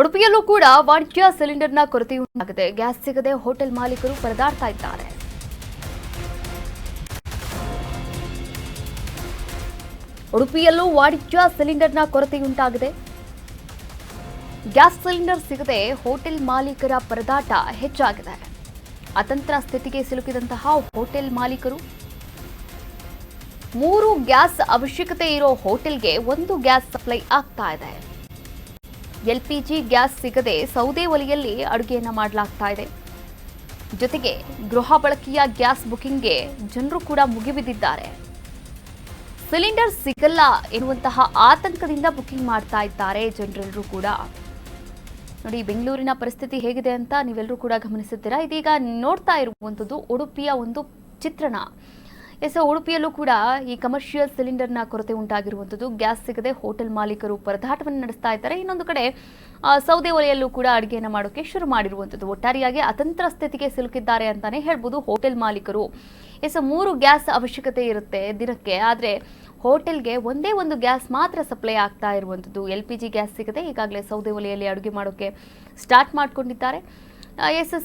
ಉಡುಪಿಯಲ್ಲೂ ಕೂಡ ವಾಣಿಜ್ಯ ಸಿಲಿಂಡರ್ನ ಕೊರತೆ ಉಂಟಾಗಿದೆ. ಗ್ಯಾಸ್ ಸಿಗದೆ ಹೋಟೆಲ್ ಮಾಲೀಕರು ಪರದಾಡ್ತಾ ಇದ್ದಾರೆ. ಉಡುಪಿಯಲ್ಲೂ ವಾಣಿಜ್ಯ ಸಿಲಿಂಡರ್ನ ಕೊರತೆಯುಂಟಾಗಿದೆ. ಗ್ಯಾಸ್ ಸಿಲಿಂಡರ್ ಸಿಗದೆ ಹೋಟೆಲ್ ಮಾಲೀಕರ ಪರದಾಟ ಹೆಚ್ಚಾಗಿದೆ. ಅತಂತ್ರ ಸ್ಥಿತಿಗೆ ಸಿಲುಕಿದಂತಹ ಹೋಟೆಲ್ ಮಾಲೀಕರು 3 ಗ್ಯಾಸ್ ಅವಶ್ಯಕತೆ ಇರೋ ಹೋಟೆಲ್ಗೆ 1 ಗ್ಯಾಸ್ ಸಪ್ಲೈ ಆಗ್ತಾ ಇದೆ. ಎಲ್ಪಿಜಿ ಗ್ಯಾಸ್ ಸಿಗದೆ ಸೌದೆ ಒಲೆಯಲ್ಲಿ ಅಡುಗೆಯನ್ನ ಮಾಡಲಾಗ್ತಾ ಇದೆ. ಜೊತೆಗೆ ಗೃಹ ಬಳಕೆಯ ಗ್ಯಾಸ್ ಬುಕಿಂಗ್ಗೆ ಜನರು ಕೂಡ ಮುಗಿಬಿದ್ದಿದ್ದಾರೆ. ಸಿಲಿಂಡರ್ ಸಿಗಲ್ಲ ಎನ್ನುವಂತಹ ಆತಂಕದಿಂದ ಬುಕಿಂಗ್ ಮಾಡ್ತಾ ಇದ್ದಾರೆ ಜನರೆಲ್ಲರೂ ಕೂಡ. ನೋಡಿ, ಬೆಂಗಳೂರಿನ ಪರಿಸ್ಥಿತಿ ಹೇಗಿದೆ ಅಂತ ನೀವೆಲ್ಲರೂ ಕೂಡ ಗಮನಿಸಿದ್ದೀರಾ. ಇದೀಗ ನೋಡ್ತಾ ಇರುವಂಥದ್ದು ಉಡುಪಿಯ ಒಂದು ಚಿತ್ರಣ. ಉಡುಪಿಯಲ್ಲೂ ಕೂಡ ಈ ಕಮರ್ಷಿಯಲ್ ಸಿಲಿಂಡರ್ನ ಕೊರತೆ ಉಂಟಾಗಿರುವಂಥದ್ದು. ಗ್ಯಾಸ್ ಸಿಗದೆ ಹೋಟೆಲ್ ಮಾಲೀಕರು ಪರದಾಟವನ್ನು ನಡೆಸ್ತಾ ಇದ್ದಾರೆ. ಇನ್ನೊಂದು ಕಡೆ ಸೌದೆ ಒಲೆಯಲ್ಲೂ ಕೂಡ ಅಡುಗೆಯನ್ನು ಮಾಡೋಕೆ ಶುರು ಮಾಡಿರುವಂಥದ್ದು. ಒಟ್ಟಾರೆಯಾಗಿ ಅತಂತ್ರ ಸ್ಥಿತಿಗೆ ಸಿಲುಕಿದ್ದಾರೆ ಅಂತಾನೆ ಹೇಳ್ಬೋದು ಹೋಟೆಲ್ ಮಾಲೀಕರು. 3 ಗ್ಯಾಸ್ ಅವಶ್ಯಕತೆ ಇರುತ್ತೆ ದಿನಕ್ಕೆ, ಆದರೆ ಹೋಟೆಲ್ಗೆ ಒಂದೇ ಒಂದು ಗ್ಯಾಸ್ ಮಾತ್ರ ಸಪ್ಲೈ ಆಗ್ತಾ ಇರುವಂಥದ್ದು. LPG ಗ್ಯಾಸ್ ಸಿಗದೆ ಈಗಾಗಲೇ ಸೌದೆ ಒಲೆಯಲ್ಲಿ ಅಡುಗೆ ಮಾಡೋಕೆ ಸ್ಟಾರ್ಟ್ ಮಾಡ್ಕೊಂಡಿದ್ದಾರೆ.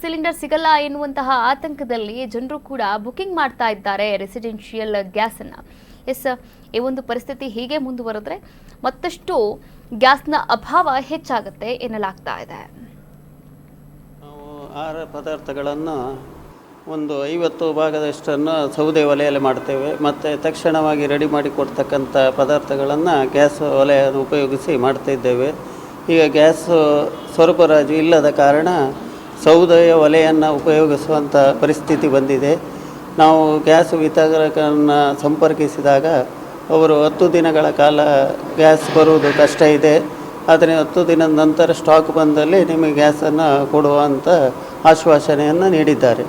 ಸಿಲಿಂಡರ್ ಸಿಗಲ್ಲ ಎನ್ನುವಂತಹ ಆತಂಕದಲ್ಲಿ ಜನರು ಕೂಡ ಬುಕಿಂಗ್ ಮಾಡ್ತಾ ಇದ್ದಾರೆ ರೆಸಿಡೆನ್ಷಿಯಲ್ ಗ್ಯಾಸನ್ನು. ಈ ಒಂದು ಪರಿಸ್ಥಿತಿ ಹೀಗೆ ಮುಂದುವರೆದ್ರೆ ಮತ್ತಷ್ಟು ಗ್ಯಾಸ್ನ ಅಭಾವ ಹೆಚ್ಚಾಗುತ್ತೆ ಎನ್ನಲಾಗ್ತಾ ಇದೆ. ನಾವು ಆಹಾರ ಪದಾರ್ಥಗಳನ್ನು ಒಂದು 50 ಭಾಗದಷ್ಟನ್ನು ಸೌದೆ ಒಲೆಯಲ್ಲಿ ಮಾಡ್ತೇವೆ. ಮತ್ತು ತಕ್ಷಣವಾಗಿ ರೆಡಿ ಮಾಡಿ ಕೊಡ್ತಕ್ಕಂಥ ಪದಾರ್ಥಗಳನ್ನು ಗ್ಯಾಸ್ ಒಲೆಯನ್ನು ಉಪಯೋಗಿಸಿ ಮಾಡ್ತಾಯಿದ್ದೇವೆ. ಈಗ ಗ್ಯಾಸ್ ಸರಬರಾಜು ಇಲ್ಲದ ಕಾರಣ ಸೌದೆಯ ಒಲೆಯನ್ನು ಉಪಯೋಗಿಸುವಂಥ ಪರಿಸ್ಥಿತಿ ಬಂದಿದೆ. ನಾವು ಗ್ಯಾಸ್ ವಿತರಕರನ್ನು ಸಂಪರ್ಕಿಸಿದಾಗ ಅವರು 10 ದಿನಗಳ ಕಾಲ ಗ್ಯಾಸ್ ಬರುವುದು ಕಷ್ಟ ಇದೆ, ಆದರೆ 10 ದಿನದ ನಂತರ ಸ್ಟಾಕ್ ಬಂದಲ್ಲಿ ನಿಮಗೆ ಗ್ಯಾಸನ್ನು ಕೊಡುವಂಥ ಆಶ್ವಾಸನೆಯನ್ನು ನೀಡಿದ್ದಾರೆ.